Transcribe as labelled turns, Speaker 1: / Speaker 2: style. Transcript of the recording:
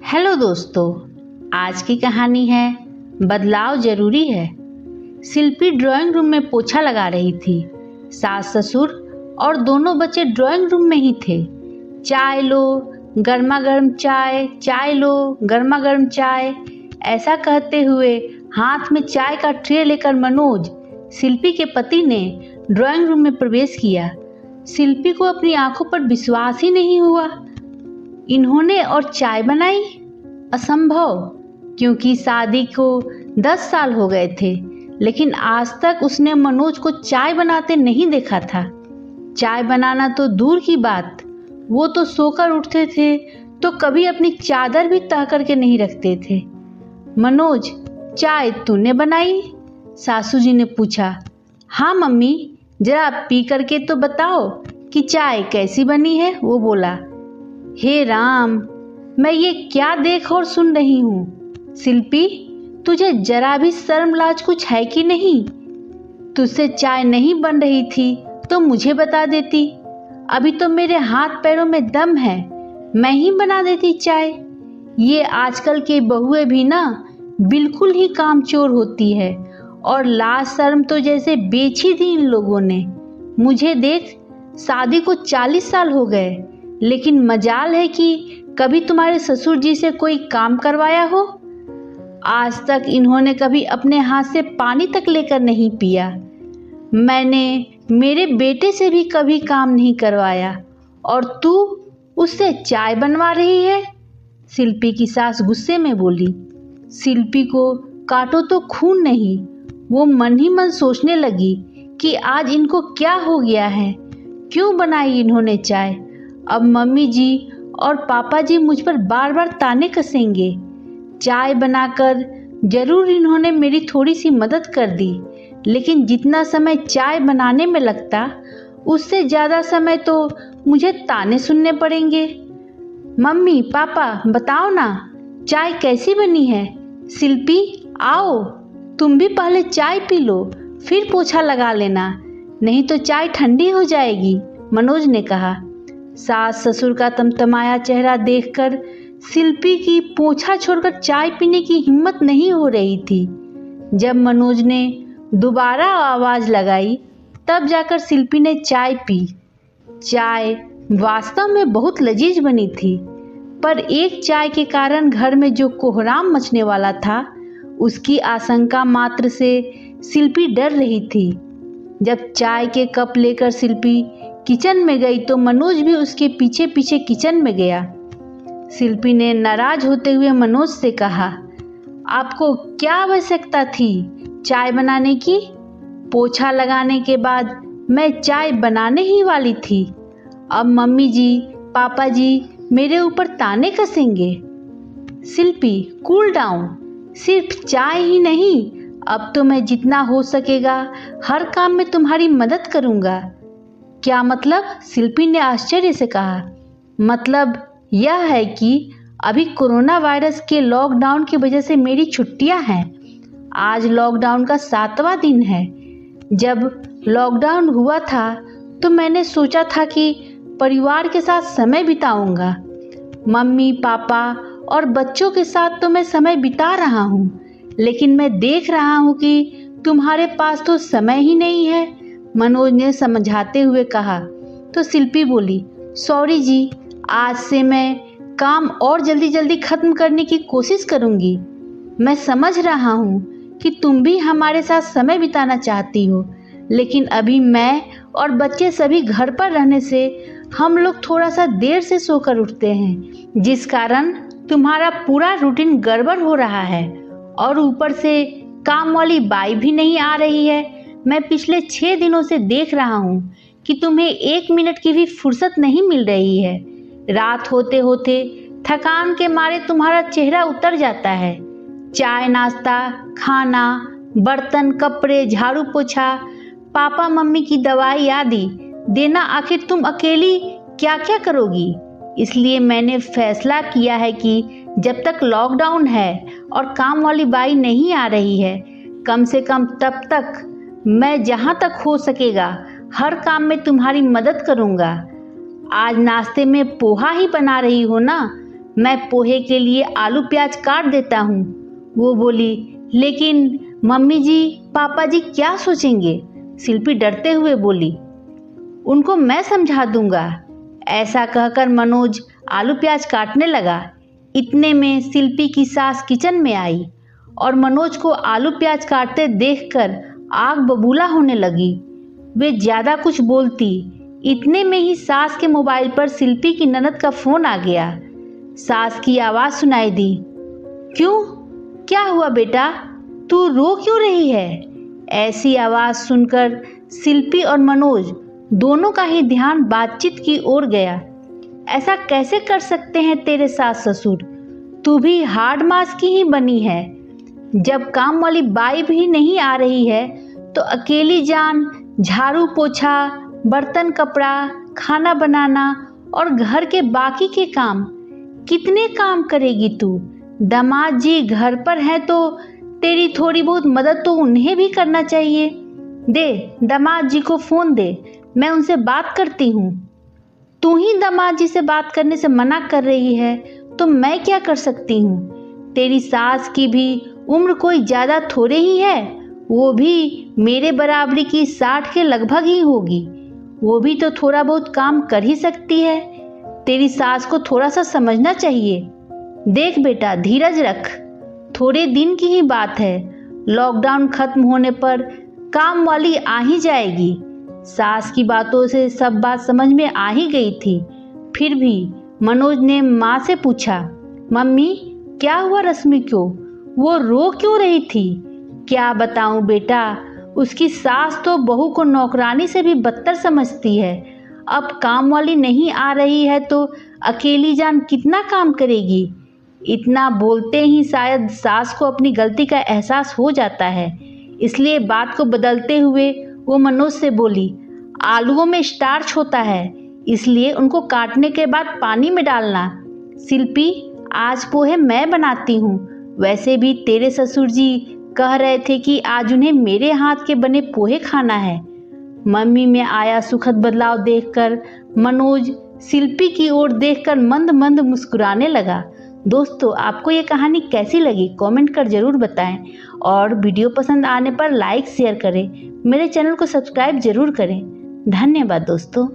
Speaker 1: Hello दोस्तों, आज की कहानी है बदलाव जरूरी है। शिल्पी ड्राइंग रूम में पोछा लगा रही थी। सास ससुर और दोनों बच्चे ड्राइंग रूम में ही थे। चाय लो, गर्मा गर्म चाय, चाय लो, गर्मा गर्म चाय, ऐसा कहते हुए हाथ में चाय का ट्रे लेकर मनोज, शिल्पी के पति ने ड्राइंग रूम में प्रवेश किया। शिल्पी को अपनी आंखों पर विश्वास ही नहीं हुआ। इन्होंने और चाय बनाई? असंभव, क्योंकि शादी को 10 साल हो गए थे, लेकिन आज तक उसने मनोज को चाय बनाते नहीं देखा था। चाय बनाना तो दूर की बात, वो तो सोकर उठते थे तो कभी अपनी चादर भी तह करके नहीं रखते थे। मनोज, चाय तूने बनाई? सासू जी ने पूछा। हाँ मम्मी, जरा पी करके तो बताओ कि चाय कैसी बनी है, वो बोला। हे राम, मैं ये क्या देख और सुन रही हूँ। शिल्पी, तुझे जरा भी शर्म लाज कुछ है कि नहीं? तुझसे चाय नहीं बन रही थी तो मुझे बता देती। अभी तो मेरे हाथ पैरों में दम है, मैं ही बना देती चाय। ये आजकल के बहुएं भी ना बिल्कुल ही कामचोर होती है, और लाज शर्म तो जैसे बेच ही दी इन लोगों ने। मुझे देख, शादी को 40 साल हो गए, लेकिन मजाल है कि कभी तुम्हारे ससुर जी से कोई काम करवाया हो। आज तक इन्होंने कभी अपने हाथ से पानी तक लेकर नहीं पिया। मैंने मेरे बेटे से भी कभी काम नहीं करवाया, और तू उससे चाय बनवा रही है। शिल्पी की सास गुस्से में बोली। शिल्पी को काटो तो खून नहीं। वो मन ही मन सोचने लगी कि आज इनको क्या हो गया है, क्यों बनाई इन्होंने चाय। अब मम्मी जी और पापा जी मुझ पर बार बार ताने कसेंगे। चाय बनाकर जरूर इन्होंने मेरी थोड़ी सी मदद कर दी, लेकिन जितना समय चाय बनाने में लगता, उससे ज़्यादा समय तो मुझे ताने सुनने पड़ेंगे। मम्मी पापा, बताओ ना, चाय कैसी बनी है? शिल्पी, आओ, तुम भी पहले चाय पी लो, फिर पोछा लगा लेना, नहीं तो चाय ठंडी हो जाएगी, मनोज ने कहा। सास ससुर का तमतमाया चेहरा देखकर शिल्पी की पोछा छोड़कर चाय पीने की हिम्मत नहीं हो रही थी। जब मनोज ने दोबारा आवाज़ लगाई, तब जाकर शिल्पी ने चाय पी। चाय वास्तव में बहुत लजीज बनी थी, पर एक चाय के कारण घर में जो कोहराम मचने वाला था, उसकी आशंका मात्र से शिल्पी डर रही थी। जब चाय के कप लेकर शिल्पी किचन में गई तो मनोज भी उसके पीछे पीछे किचन में गया। शिल्पी ने नाराज होते हुए मनोज से कहा, आपको क्या आवश्यकता थी चाय बनाने की? पोछा लगाने के बाद मैं चाय बनाने ही वाली थी। अब मम्मी जी पापा जी मेरे ऊपर ताने कसेंगे। शिल्पी, कूल डाउन, सिर्फ चाय ही नहीं, अब तो मैं जितना हो सकेगा हर काम में तुम्हारी मदद करूँगा। क्या मतलब? शिल्पी ने आश्चर्य से कहा। मतलब यह है कि अभी कोरोना वायरस के लॉकडाउन की वजह से मेरी छुट्टियां हैं। आज लॉकडाउन का 7वां दिन है। जब लॉकडाउन हुआ था तो मैंने सोचा था कि परिवार के साथ समय बिताऊंगा। मम्मी पापा और बच्चों के साथ तो मैं समय बिता रहा हूँ, लेकिन मैं देख रहा हूँ कि तुम्हारे पास तो समय ही नहीं है, मनोज ने समझाते हुए कहा। तो शिल्पी बोली, सॉरी जी, आज से मैं काम और जल्दी जल्दी खत्म करने की कोशिश करूंगी। मैं समझ रहा हूँ कि तुम भी हमारे साथ समय बिताना चाहती हो, लेकिन अभी मैं और बच्चे सभी घर पर रहने से हम लोग थोड़ा सा देर से सोकर उठते हैं, जिस कारण तुम्हारा पूरा रूटीन गड़बड़ हो रहा है, और ऊपर से काम वाली बाई भी नहीं आ रही है। मैं पिछले 6 दिनों से देख रहा हूँ कि तुम्हें 1 मिनट की भी फुर्सत नहीं मिल रही है। रात होते होते थकान के मारे तुम्हारा चेहरा उतर जाता है। चाय नाश्ता, खाना, बर्तन, कपड़े, झाड़ू पोछा, पापा मम्मी की दवाई आदि देना, आखिर तुम अकेली क्या क्या करोगी? इसलिए मैंने फैसला किया है कि जब तक लॉकडाउन है और काम वाली बाई नहीं आ रही है, कम से कम तब तक मैं जहाँ तक हो सकेगा हर काम में तुम्हारी मदद करूँगा। आज नाश्ते में पोहा ही बना रही हो ना? मैं पोहे के लिए आलू प्याज काट देता हूँ। वो बोली, लेकिन मम्मी जी, पापा जी क्या सोचेंगे? शिल्पी डरते हुए बोली, उनको मैं समझा दूंगा। ऐसा कहकर मनोज आलू प्याज काटने लगा। इतने में शिल्पी की सास किचन में आई और मनोज को आलू प्याज काटते देखकर आग बबूला होने लगी। वे ज़्यादा कुछ बोलती, इतने में ही सास के मोबाइल पर शिल्पी की ननद का फ़ोन आ गया। सास की आवाज़ सुनाई दी, क्यों, क्या हुआ बेटा, तू रो क्यों रही है? ऐसी आवाज़ सुनकर शिल्पी और मनोज दोनों का ही ध्यान बातचीत की ओर गया। ऐसा कैसे कर सकते हैं तेरे सास ससुर? तू भी हार्ड मास की ही बनी है। जब काम वाली बाई भी नहीं आ रही है तो अकेली जान झाड़ू पोछा, बर्तन कपड़ा, खाना बनाना और घर के बाकी के काम, कितने काम करेगी तू? दामाद जी घर पर है तो तेरी थोड़ी बहुत मदद तो उन्हें भी करना चाहिए। दे, दामाद जी को फ़ोन दे, मैं उनसे बात करती हूँ। तू ही दामाद जी से बात करने से मना कर रही है तो मैं क्या कर सकती हूँ? तेरी सास की भी उम्र कोई ज़्यादा थोड़े ही है, वो भी मेरे बराबरी की 60 के लगभग ही होगी। वो भी तो थोड़ा बहुत काम कर ही सकती है। तेरी सास को थोड़ा सा समझना चाहिए। देख बेटा, धीरज रख, थोड़े दिन की ही बात है। लॉकडाउन खत्म होने पर काम वाली आ ही जाएगी। सास की बातों से सब बात समझ में आ ही गई थी। फिर भी मनोज ने माँ से पूछा, मम्मी क्या हुआ रश्मि को? वो रो क्यों रही थी? क्या बताऊं बेटा, उसकी सास तो बहू को नौकरानी से भी बदतर समझती है। अब काम वाली नहीं आ रही है तो अकेली जान कितना काम करेगी। इतना बोलते ही शायद सास को अपनी गलती का एहसास हो जाता है, इसलिए बात को बदलते हुए वो मनोज से बोली, आलूओं में स्टार्च होता है, इसलिए उनको काटने के बाद पानी में डालना। शिल्पी, आज पोहे मैं बनाती हूँ। वैसे भी तेरे ससुर जी कह रहे थे कि आज उन्हें मेरे हाथ के बने पोहे खाना है। मम्मी में आया सुखद बदलाव देखकर मनोज शिल्पी की ओर देखकर मंद मंद मुस्कुराने लगा। दोस्तों, आपको ये कहानी कैसी लगी कमेंट कर ज़रूर बताएं और वीडियो पसंद आने पर लाइक शेयर करें। मेरे चैनल को सब्सक्राइब ज़रूर करें। धन्यवाद दोस्तों।